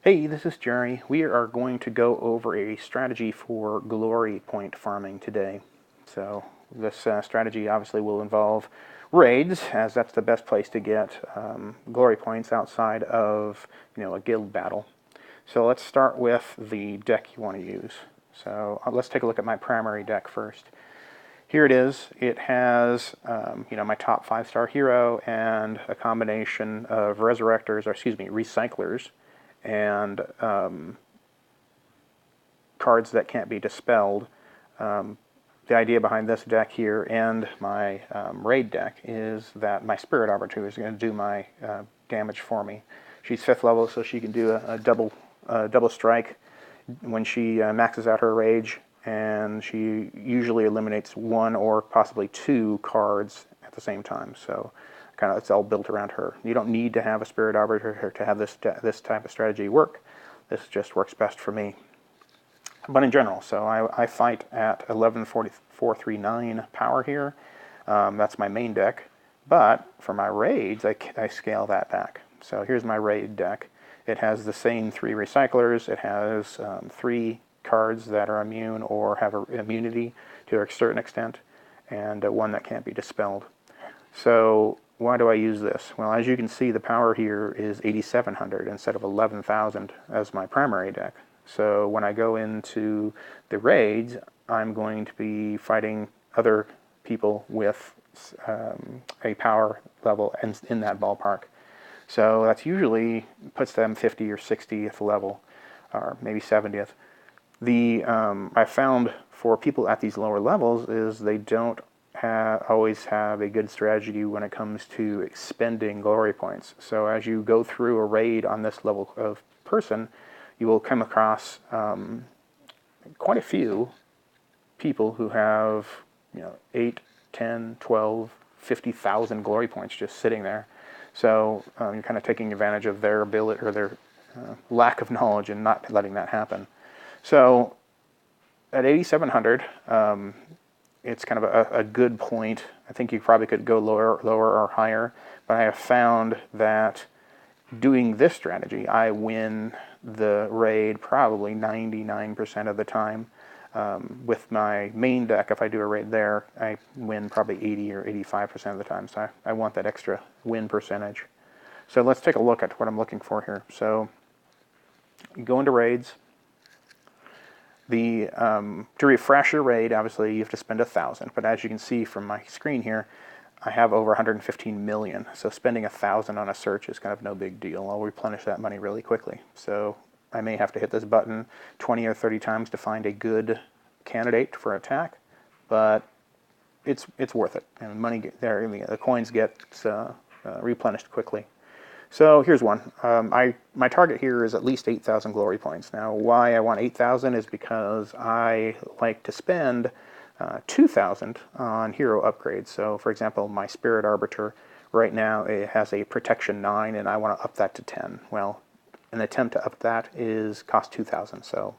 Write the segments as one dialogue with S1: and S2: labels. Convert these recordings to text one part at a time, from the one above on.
S1: Hey, this is Jerry. We are going to go over a strategy for glory point farming today. So this strategy obviously will involve raids, as that's the best place to get glory points outside of a guild battle. So let's start with the deck you want to use. So let's take a look at my primary deck first. Here it is. It has my top 5-star hero and a combination of resurrectors, or excuse me, recyclers, and cards that can't be dispelled. The idea behind this deck here and my raid deck is that my Spirit Arbiter is going to do my damage for me. She's 5th level, so she can do a double strike when she maxes out her rage, and she usually eliminates 1 or possibly 2 cards at the same time. So it's all built around her. You don't need to have a Spirit Arbiter to have this type of strategy work. This just works best for me. But in general, so I fight at 11,439 power here. That's my main deck. But for my raids, I scale that back. So here's my raid deck. It has the same 3 recyclers. It has 3 cards that are immune or have immunity to a certain extent, and 1 that can't be dispelled. So why do I use this? Well, as you can see, the power here is 8,700 instead of 11,000 as my primary deck. So when I go into the raids, I'm going to be fighting other people with a power level in that ballpark. So that's usually puts them 50 or 60th level, or maybe 70th. I found for people at these lower levels is they don't always have a good strategy when it comes to expending glory points. So as you go through a raid on this level of person, you will come across quite a few people who have 8, 10, 12, 50,000 glory points just sitting there. So you're kind of taking advantage of their ability or their lack of knowledge and not letting that happen. So at 8,700, it's kind of a good point. I think you probably could go lower or higher, but I have found that doing this strategy, I win the raid probably 99% of the time. With my main deck, if I do a raid there, I win probably 80 or 85% of the time. So I want that extra win percentage. So let's take a look at what I'm looking for here. So you go into raids. To refresh your raid, obviously you have to spend 1,000. But as you can see from my screen here, I have over 115 million. So spending 1,000 on a search is kind of no big deal. I'll replenish that money really quickly. So I may have to hit this button 20 or 30 times to find a good candidate for attack, but it's worth it. And money there, the coins get replenished quickly. So here's one. My target here is at least 8,000 glory points. Now, why I want 8,000 is because I like to spend 2,000 on hero upgrades. So, for example, my Spirit Arbiter right now it has a protection 9, and I want to up that to 10. Well, an attempt to up that cost 2,000. So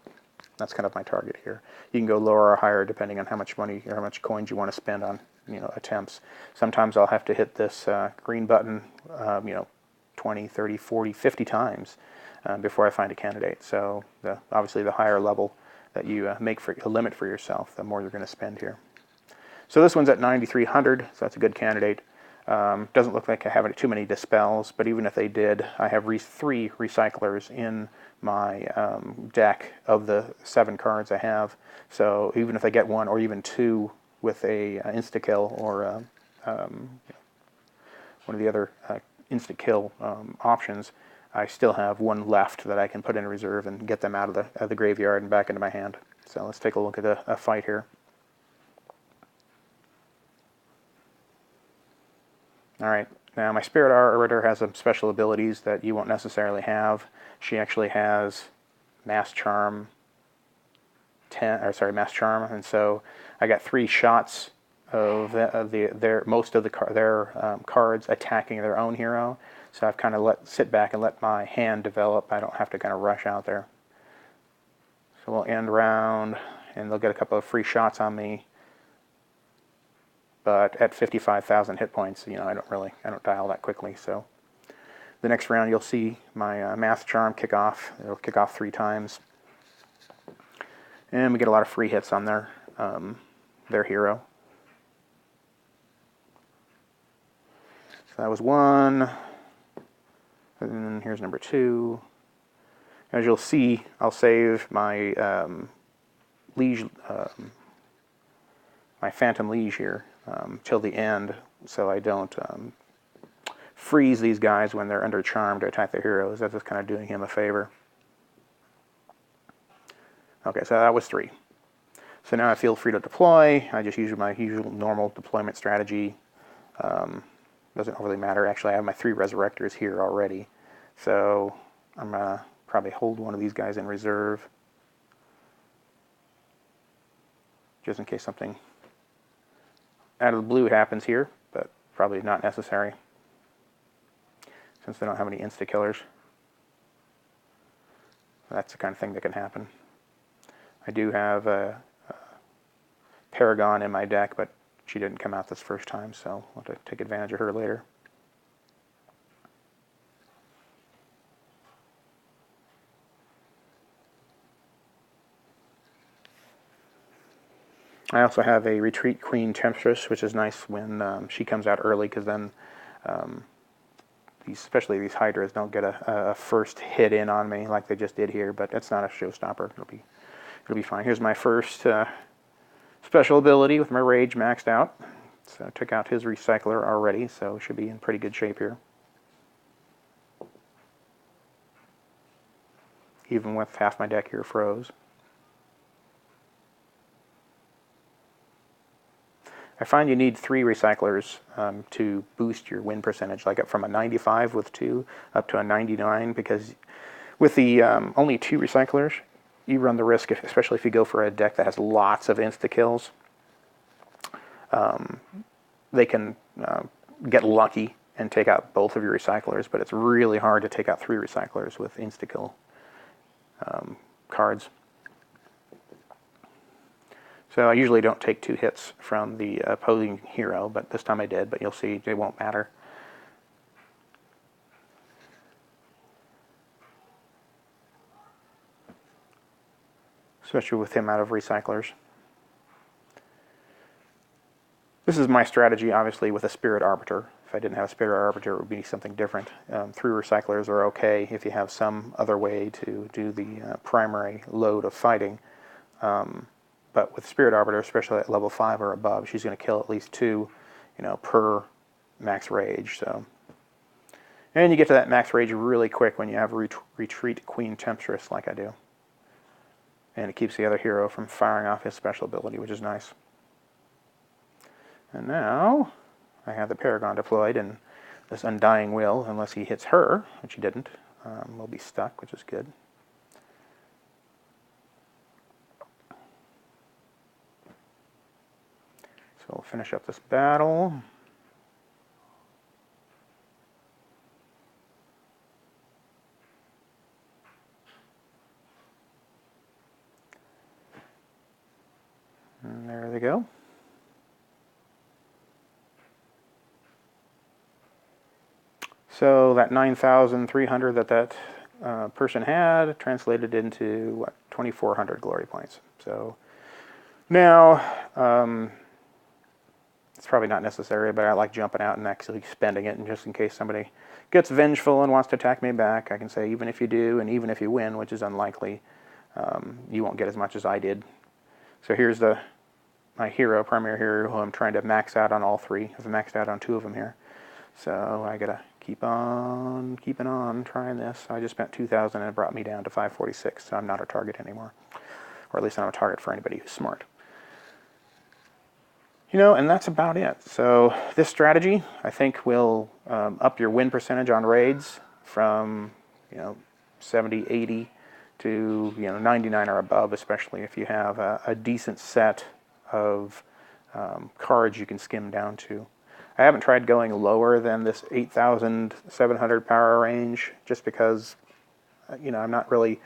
S1: that's kind of my target here. You can go lower or higher depending on how much money or how much coins you want to spend on attempts. Sometimes I'll have to hit this green button 20, 30, 40, 50 times before I find a candidate. So obviously the higher level that you make for a limit for yourself, the more you're going to spend here. So this one's at 9,300, so that's a good candidate. Doesn't look like I have too many dispels, but even if they did, I have 3 recyclers in my deck of the 7 cards I have. So even if I get 1 or even 2 with a insta-kill or one of the other insta-kill options, I still have 1 left that I can put in reserve and get them out of the graveyard and back into my hand. So let's take a look at a fight here. Alright, now my Spirit Arbiter has some special abilities that you won't necessarily have. She actually has Mass Charm 10, or sorry, Mass Charm, and so I got 3 shots of most of their cards attacking their own hero. So I've kind of sit back and let my hand develop. I don't have to kind of rush out there. So we'll end round, and they'll get a couple of free shots on me. But at 55,000 hit points, I don't dial that quickly. So the next round you'll see my Math Charm kick off. It'll kick off 3 times. And we get a lot of free hits on their hero. So that was 1. And here's number 2. As you'll see, I'll save my liege, my Phantom Liege here till the end, so I don't freeze these guys when they're under charm to attack their heroes. That's just kind of doing him a favor. Okay, so that was 3. So now I feel free to deploy. I just use my usual normal deployment strategy. Doesn't really matter. Actually, I have my 3 resurrectors here already. So I'm going to probably hold one of these guys in reserve, just in case something out of the blue happens here, but probably not necessary, since they don't have any insta-killers. That's the kind of thing that can happen. I do have a Paragon in my deck, but she didn't come out this first time, so I'll have to take advantage of her later. I also have a Retreat Queen Temptress, which is nice when she comes out early, because then especially these Hydras don't get a first hit in on me like they just did here, but that's not a showstopper. It'll be fine. Here's my first special ability with my Rage maxed out. So I took out his Recycler already, so should be in pretty good shape here. Even with half my deck here froze. I find you need 3 Recyclers to boost your win percentage, like up from a 95 with 2 up to a 99, because with the only 2 Recyclers, you run the risk, especially if you go for a deck that has lots of insta-kills, they can get lucky and take out both of your Recyclers, but it's really hard to take out 3 Recyclers with insta-kill cards. So I usually don't take 2 hits from the opposing hero, but this time I did, but you'll see it won't matter. Especially with him out of Recyclers. This is my strategy, obviously, with a Spirit Arbiter. If I didn't have a Spirit Arbiter, it would be something different. 3 Recyclers are okay if you have some other way to do the primary load of fighting. But with Spirit Arbiter, especially at level 5 or above, she's going to kill at least 2, per max rage. So, and you get to that max rage really quick when you have Retreat Queen Temptress like I do. And it keeps the other hero from firing off his special ability, which is nice. And now I have the Paragon deployed, and this Undying Will, unless he hits her, which he didn't, will be stuck, which is good. So we'll finish up this battle. And there they go. So that 9,300 that person had translated into, what, 2,400 glory points. So now, it's probably not necessary, but I like jumping out and actually spending it, and just in case somebody gets vengeful and wants to attack me back, I can say, even if you do, and even if you win, which is unlikely, you won't get as much as I did. So here's my hero, primary hero, who I'm trying to max out on all 3. I've maxed out on 2 of them here. So I gotta keep on keeping on trying this. I just spent 2,000 and it brought me down to 546, so I'm not a target anymore. Or at least I'm a target for anybody who's smart. And that's about it. So this strategy, I think, will up your win percentage on raids from 70, 80 to 99 or above, especially if you have a decent set of cards you can skim down to. I haven't tried going lower than this 8,700 power range, just because I'm not really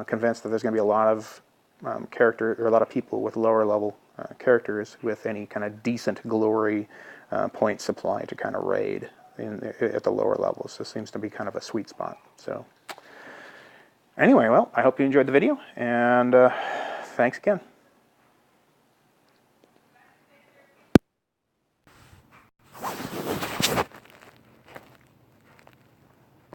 S1: convinced that there's going to be a lot of a lot of people with lower level characters with any kind of decent glory point supply to kind of raid. at the lower levels. This seems to be kind of a sweet spot. So anyway, well, I hope you enjoyed the video, and thanks again.